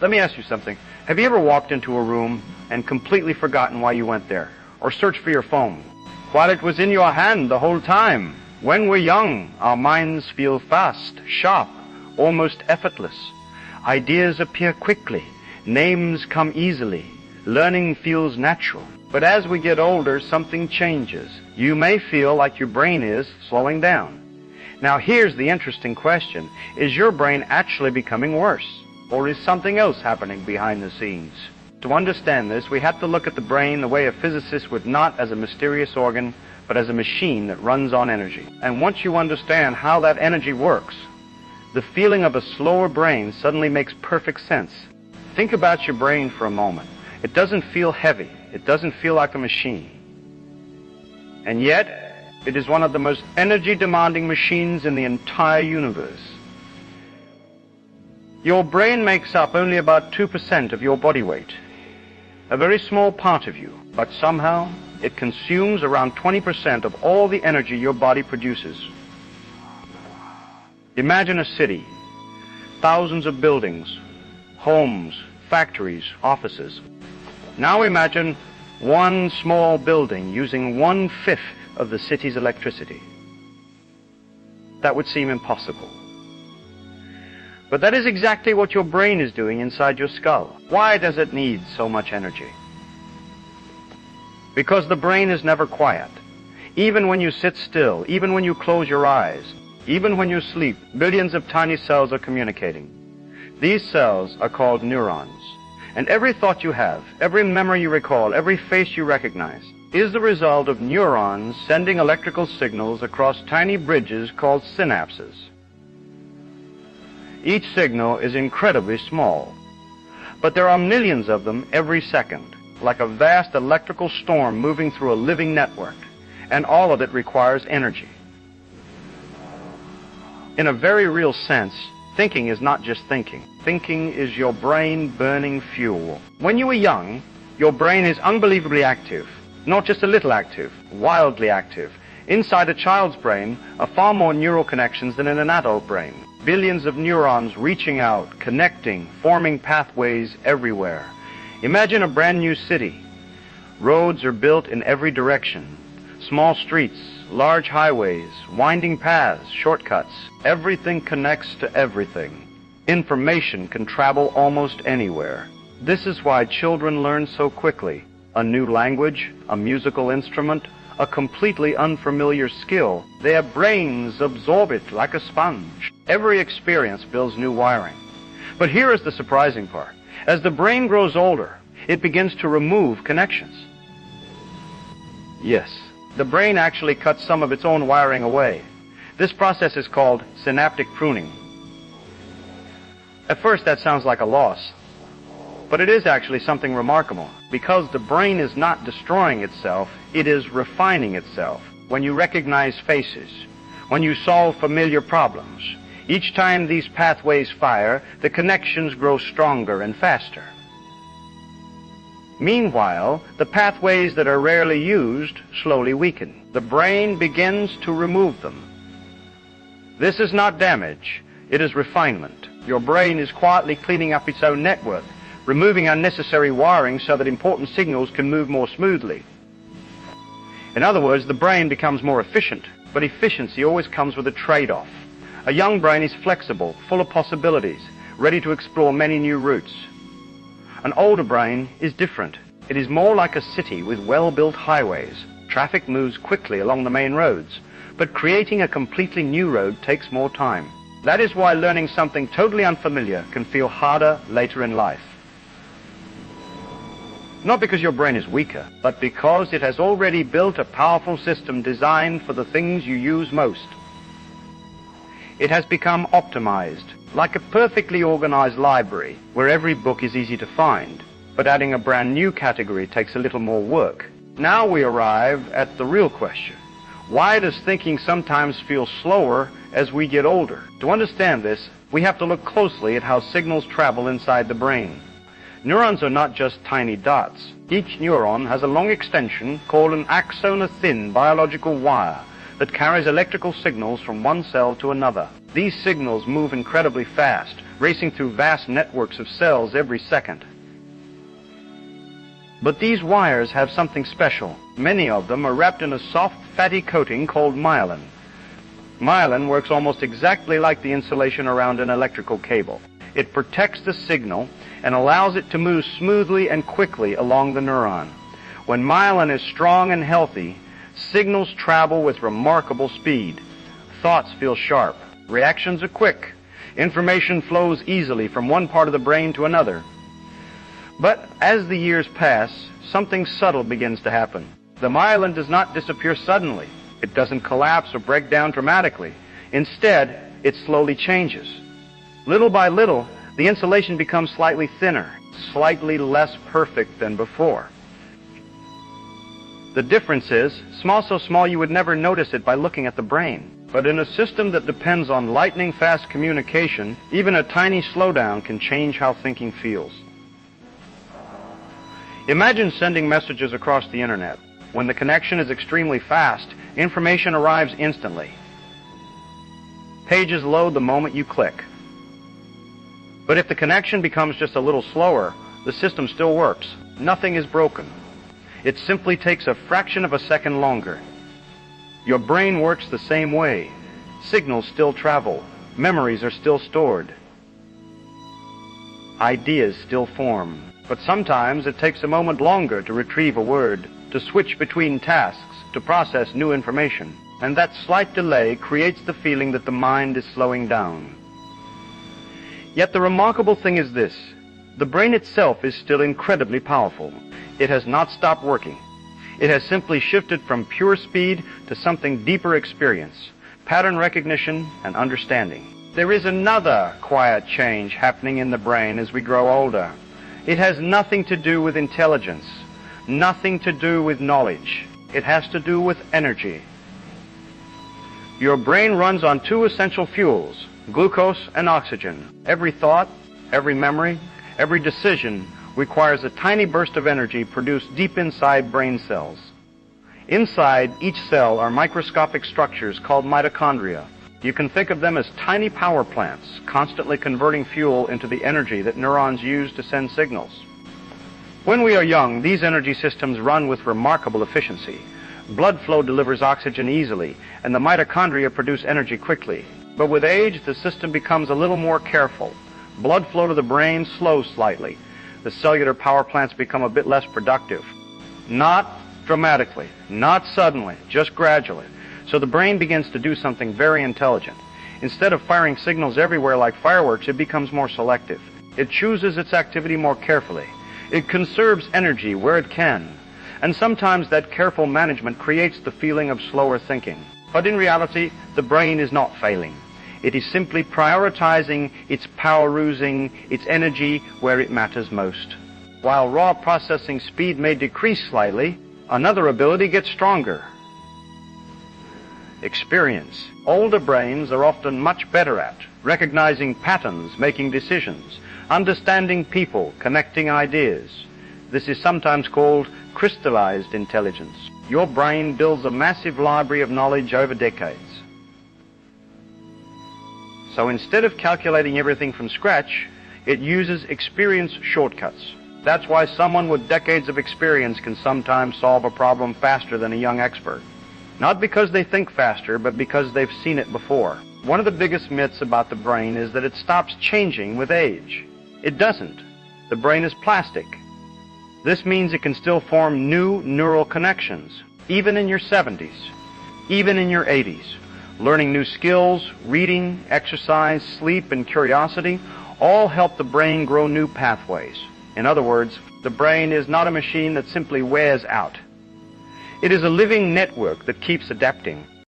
Let me ask you something. Have you ever walked into a room and completely forgotten why you went there? Or searched for your phone, while it was in your hand the whole time? When we're young, our minds feel fast, sharp, almost effortless. Ideas appear quickly. Names come easily. Learning feels natural. But as we get older, something changes. You may feel like your brain is slowing down. Now here's the interesting question. Is your brain actually becoming worse? Or is something else happening behind the scenes? To understand this, we have to look at the brain the way a physicist would, not as a mysterious organ, but as a machine that runs on energy. And once you understand how that energy works, the feeling of a slower brain suddenly makes perfect sense. Think about your brain for a moment. It doesn't feel heavy. It doesn't feel like a machine. And yet, it is one of the most energy-demanding machines in the entire universe. Your brain makes up only about 2% of your body weight, a very small part of you, but somehow it consumes around 20% of all the energy your body produces. Imagine a city, thousands of buildings, homes, factories, offices. Now imagine one small building using 1/5 of the city's electricity. That would seem impossible. But that is exactly what your brain is doing inside your skull. Why does it need so much energy? Because the brain is never quiet. Even when you sit still, even when you close your eyes, even when you sleep, billions of tiny cells are communicating. These cells are called neurons. And every thought you have, every memory you recall, every face you recognize, is the result of neurons sending electrical signals across tiny bridges called synapses. Each signal is incredibly small, but there are millions of them every second, like a vast electrical storm moving through a living network, and all of it requires energy. In a very real sense, thinking is not just thinking. Thinking is your brain burning fuel. When you were young, your brain is unbelievably active, not just a little active, wildly active. Inside a child's brain are far more neural connections than in an adult brain. Billions of neurons reaching out, connecting, forming pathways everywhere. Imagine a brand new city. Roads are built in every direction. Small streets, large highways, winding paths, shortcuts. Everything connects to everything. Information can travel almost anywhere. This is why children learn so quickly. A new language, a musical instrument, a completely unfamiliar skill. Their brains absorb it like a sponge. Every experience builds new wiring. But here is the surprising part. As the brain grows older, it begins to remove connections. Yes, the brain actually cuts some of its own wiring away. This process is called synaptic pruning. At first that sounds like a loss, but it is actually something remarkable, because the brain is not destroying itself, it is refining itself. When you recognize faces, when you solve familiar problems, each time these pathways fire, the connections grow stronger and faster. Meanwhile, the pathways that are rarely used slowly weaken. The brain begins to remove them. This is not damage, it is refinement. Your brain is quietly cleaning up its own network, removing unnecessary wiring so that important signals can move more smoothly. In other words, the brain becomes more efficient, but efficiency always comes with a trade-off. A young brain is flexible, full of possibilities, ready to explore many new routes. An older brain is different. It is more like a city with well-built highways. Traffic moves quickly along the main roads, but creating a completely new road takes more time. That is why learning something totally unfamiliar can feel harder later in life. Not because your brain is weaker, but because it has already built a powerful system designed for the things you use most. It has become optimized, like a perfectly organized library where every book is easy to find, but adding a brand new category takes a little more work. Now we arrive at the real question. Why does thinking sometimes feel slower as we get older? To understand this, we have to look closely at how signals travel inside the brain. Neurons are not just tiny dots. Each neuron has a long extension called an axon, a thin biological wire that carries electrical signals from one cell to another. These signals move incredibly fast, racing through vast networks of cells every second. But these wires have something special. Many of them are wrapped in a soft, fatty coating called myelin. Myelin works almost exactly like the insulation around an electrical cable. It protects the signal and allows it to move smoothly and quickly along the neuron. When myelin is strong and healthy, signals travel with remarkable speed. Thoughts feel sharp. Reactions are quick. Information flows easily from one part of the brain to another. But as the years pass, something subtle begins to happen. The myelin does not disappear suddenly. It doesn't collapse or break down dramatically. Instead, it slowly changes. Little by little, the insulation becomes slightly thinner, slightly less perfect than before. The difference is small, so small you would never notice it by looking at the brain. But in a system that depends on lightning-fast communication, even a tiny slowdown can change how thinking feels. Imagine sending messages across the internet. When the connection is extremely fast, information arrives instantly. Pages load the moment you click. But if the connection becomes just a little slower, the system still works. Nothing is broken. It simply takes a fraction of a second longer. Your brain works the same way. Signals still travel. Memories are still stored. Ideas still form. But sometimes it takes a moment longer to retrieve a word, to switch between tasks, to process new information. And that slight delay creates the feeling that the mind is slowing down. Yet the remarkable thing is this. The brain itself is still incredibly powerful. It has not stopped working. It has simply shifted from pure speed to something deeper experience, pattern recognition, and understanding. There is another quiet change happening in the brain as we grow older. It has nothing to do with intelligence, nothing to do with knowledge. It has to do with energy. Your brain runs on two essential fuels, glucose and oxygen. Every thought, every memory, every decision requires a tiny burst of energy produced deep inside brain cells. Inside each cell are microscopic structures called mitochondria. You can think of them as tiny power plants, constantly converting fuel into the energy that neurons use to send signals. When we are young, these energy systems run with remarkable efficiency. Blood flow delivers oxygen easily, and the mitochondria produce energy quickly. But with age, the system becomes a little more careful. Blood flow to the brain slows slightly. The cellular power plants become a bit less productive. Not dramatically, not suddenly, just gradually. So the brain begins to do something very intelligent. Instead of firing signals everywhere like fireworks, it becomes more selective. It chooses its activity more carefully. It conserves energy where it can. And sometimes that careful management creates the feeling of slower thinking. But in reality, the brain is not failing. It is simply prioritizing its power-using, its energy where it matters most. While raw processing speed may decrease slightly, another ability gets stronger. Experience. Older brains are often much better at recognizing patterns, making decisions, understanding people, connecting ideas. This is sometimes called crystallized intelligence. Your brain builds a massive library of knowledge over decades. So instead of calculating everything from scratch, it uses experience shortcuts. That's why someone with decades of experience can sometimes solve a problem faster than a young expert. Not because they think faster, but because they've seen it before. One of the biggest myths about the brain is that it stops changing with age. It doesn't. The brain is plastic. This means it can still form new neural connections, even in your 70s, even in your 80s. Learning new skills, reading, exercise, sleep, and curiosity all help the brain grow new pathways. In other words, the brain is not a machine that simply wears out. It is a living network that keeps adapting.